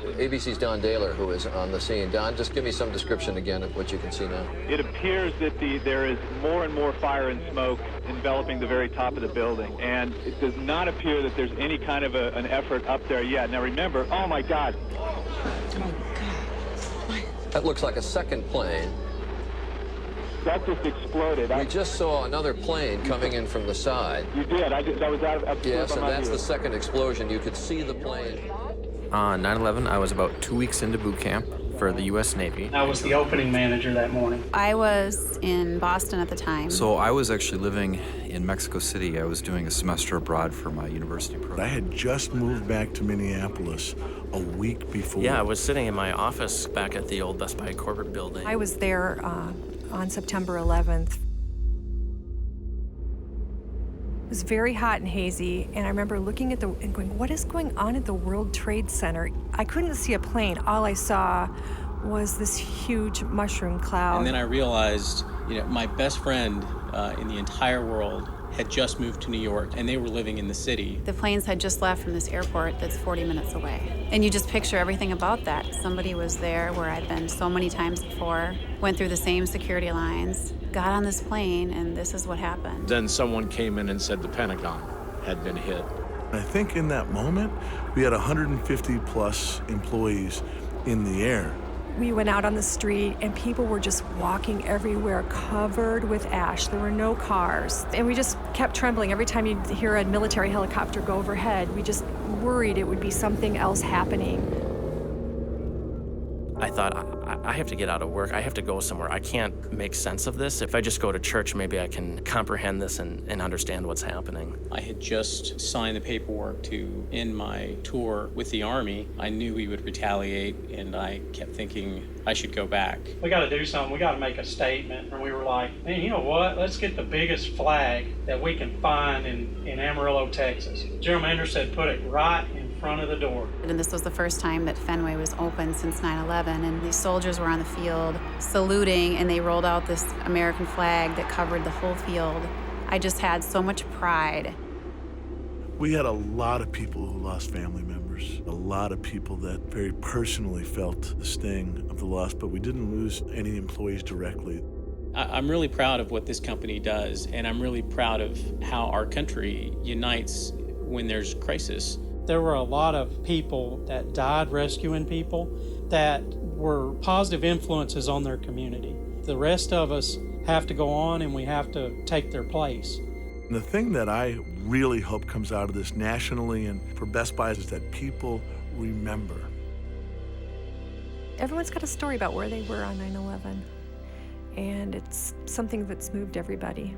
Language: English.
ABC's Don Daler, who is on the scene. Don, just give me some description again of what you can see now. It appears that there is more and more fire and smoke enveloping the very top of the building, and it does not appear that there's any kind of an effort up there yet. Now remember, oh my God. Oh God. That looks like a second plane. That just exploded. We just saw another plane coming in from the side. You did. That was out of Yes, and that's the second explosion. You could see the plane. On 9/11, I was about 2 weeks into boot camp for the U.S. Navy. I was the opening manager that morning. I was in Boston at the time. So I was actually living in Mexico City. I was doing a semester abroad for my university program. I had just moved back to Minneapolis a week before. Yeah, I was sitting in my office back at the old Best Buy corporate building. I was there on September 11th. It was very hot and hazy, and I remember looking at and going, what is going on at the World Trade Center? I couldn't see a plane. All I saw was this huge mushroom cloud. And then I realized, my best friend in the entire world had just moved to New York, and they were living in the city. The planes had just left from this airport that's 40 minutes away. And you just picture everything about that. Somebody was there where I'd been so many times before, went through the same security lines, got on this plane, and this is what happened. Then someone came in and said the Pentagon had been hit. I think in that moment, we had 150 plus employees in the air. We went out on the street, and people were just walking everywhere, covered with ash. There were no cars. And we just kept trembling. Every time you'd hear a military helicopter go overhead, we just worried it would be something else happening. I thought, I have to get out of work. I have to go somewhere. I can't make sense of this. If I just go to church, maybe I can comprehend this and understand what's happening. I had just signed the paperwork to end my tour with the Army. I knew we would retaliate, and I kept thinking I should go back. We got to do something. We got to make a statement. And we were like, man, you know what? Let's get the biggest flag that we can find in Amarillo, Texas. General Manager said, put it right in front of the door. And this was the first time that Fenway was open since 9/11, and these soldiers were on the field saluting, and they rolled out this American flag that covered the whole field. I just had so much pride. We had a lot of people who lost family members, a lot of people that very personally felt the sting of the loss, but we didn't lose any employees directly. I'm really proud of what this company does, and I'm really proud of how our country unites when there's crisis. There were a lot of people that died rescuing people that were positive influences on their community. The rest of us have to go on, and we have to take their place. And the thing that I really hope comes out of this nationally and for Best Buy is that people remember. Everyone's got a story about where they were on 9/11, and it's something that's moved everybody.